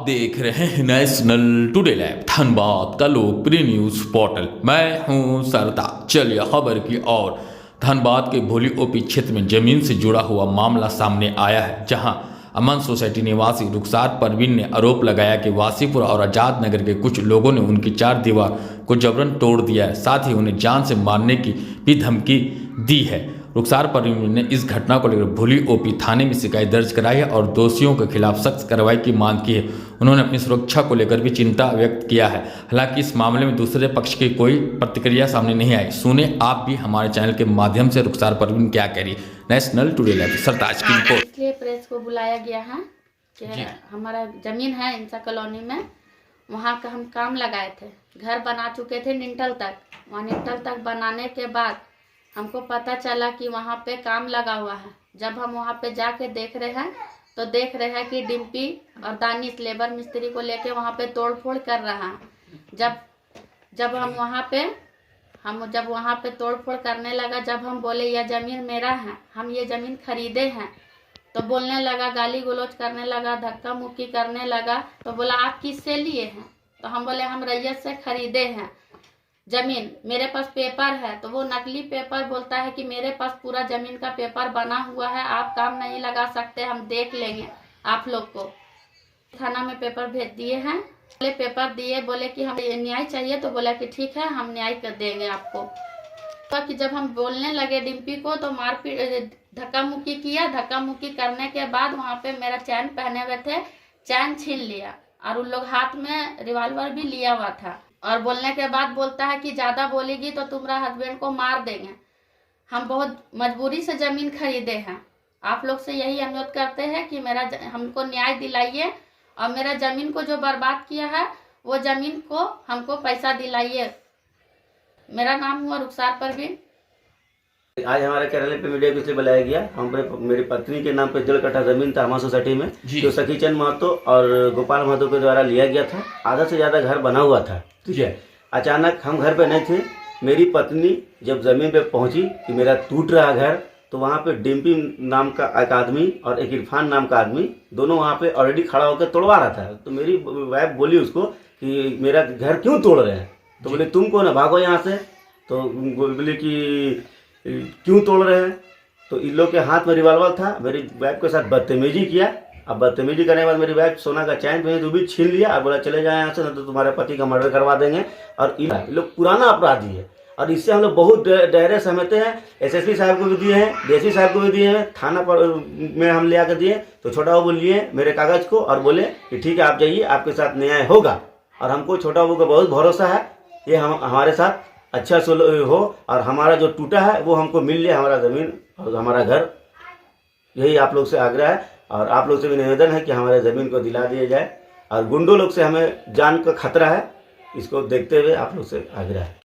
देख रहे हैं नेशनल टुडे लाइव धनबाद का लोकप्रिय न्यूज पोर्टल। मैं हूं सरता। चलिए खबर की ओर। धनबाद के भोली ओपी क्षेत्र में जमीन से जुड़ा हुआ मामला सामने आया है, जहां अमन सोसाइटी निवासी रुखसार परवीन ने आरोप लगाया कि वासीपुर और आजाद नगर के कुछ लोगों ने उनकी चार दीवार को जबरन तोड़ दिया है, साथ ही उन्हें जान से मारने की भी धमकी दी है। रुखसार परवीन ने इस घटना को लेकर भोली ओपी थाने में शिकायत दर्ज कराई है और दोषियों के खिलाफ सख्त कार्रवाई की मांग की है। उन्होंने अपनी सुरक्षा को लेकर भी चिंता व्यक्त किया है। हालांकि इस मामले में दूसरे पक्ष की कोई प्रतिक्रिया सामने नहीं आई। सुने आप भी हमारे चैनल के माध्यम से रुखसार परवीन क्या कह रही। नेशनल टुडे लाइव सरताज की रिपोर्ट। इसलिए प्रेस को बुलाया गया है कि हमारा जमीन है इंसा कॉलोनी में, वहाँ का हम काम लगाए थे, घर बना चुके थे निंटल तक। वहाँ निंटल तक बनाने के बाद हमको पता चला कि वहाँ पे काम लगा हुआ है। जब हम वहाँ पे जाके देख रहे हैं तो देख रहे हैं कि डिम्पी और दानिश लेबर मिस्त्री को लेके वहाँ पे तोड़ फोड़ कर रहा है। जब हम वहाँ पे तोड़ फोड़ करने लगा, जब हम बोले यह ज़मीन मेरा है, हम ये ज़मीन खरीदे हैं, तो बोलने लगा, गाली गलौज करने लगा, धक्का मुक्की करने लगा। तो बोला आप किससे लिए हैं? तो हम बोले हम रैयत से खरीदे हैं जमीन, मेरे पास पेपर है। तो वो नकली पेपर बोलता है कि मेरे पास पूरा जमीन का पेपर बना हुआ है, आप काम नहीं लगा सकते, हम देख लेंगे आप लोग को। थाना में पेपर भेज दिए हैं, बोले पेपर दिए, बोले कि हम न्याय चाहिए, तो बोला कि ठीक है हम न्याय कर देंगे आपको। तो कि जब हम बोलने लगे डिम्पी को तो मारपीट धक्का मुक्की किया। धक्का मुक्की करने के बाद वहाँ पे मेरा चैन पहने हुए थे, चैन छीन लिया और उन लोग हाथ में रिवॉल्वर भी लिया हुआ था। और बोलने के बाद बोलता है कि ज़्यादा बोलेगी तो तुम्हारा हस्बैंड को मार देंगे। हम बहुत मजबूरी से ज़मीन खरीदे हैं। आप लोग से यही अनुरोध करते हैं कि हमको न्याय दिलाइए और मेरा ज़मीन को जो बर्बाद किया है वो ज़मीन को हमको पैसा दिलाइए। मेरा नाम हुआ रुखसार परवीन। आज हमारे कार्यालय पे मीडिया को इसलिए बुलाया गया, मेरी पत्नी के नाम पे 1.5 कट्ठा जमीन था अमन सोसाइटी में, जो सखीचंद महतो और गोपाल महतो के द्वारा लिया गया था। आधा से ज्यादा घर बना हुआ था, ठीक है। अचानक हम घर पे नहीं थे, मेरी पत्नी जब जमीन पे पहुंची कि मेरा टूट रहा घर, तो वहाँ पे डिम्पी नाम का एक आदमी और एक इरफान नाम का आदमी, दोनों वहाँ पे ऑलरेडी खड़ा होकर तोड़वा रहा था। तो मेरी वाइफ बोली उसको कि मेरा घर क्यों तोड़ रहे हैं? तो बोले तुम कौन है, भागो यहाँ से। तो बोले कि क्यों तोड़ रहे हैं? तो इन लोग के हाथ में रिवॉल्वर था। मेरी वाइफ के साथ बदतमीजी किया। अब बदतमीजी करने के बाद मेरी वाइफ सोना का चैन भेज भी छीन लिया और बोला चले जाए यहाँ से, नहीं तो तुम्हारे पति का मर्डर करवा देंगे। और इन लोग पुराना अपराधी है और इससे हम लोग बहुत डरे सहमते हैं। एसएसपी साहब को भी दिए हैं, डीएसपी साहब को भी दिए हैं, थाना पर में हम ले आकर दिए। तो छोटा बाबू लिए मेरे कागज को और बोले कि ठीक है आप जाइए, आपके साथ न्याय होगा। और हमको छोटा बाबू का बहुत भरोसा है, ये हमारे साथ अच्छा हो और हमारा जो टूटा है वो हमको मिल जाए, हमारा ज़मीन और हमारा घर। यही आप लोग से आग्रह है और आप लोग से भी निवेदन है कि हमारे ज़मीन को दिला दिया जाए। और गुंडों लोग से हमें जान का खतरा है, इसको देखते हुए आप लोग से आग्रह है।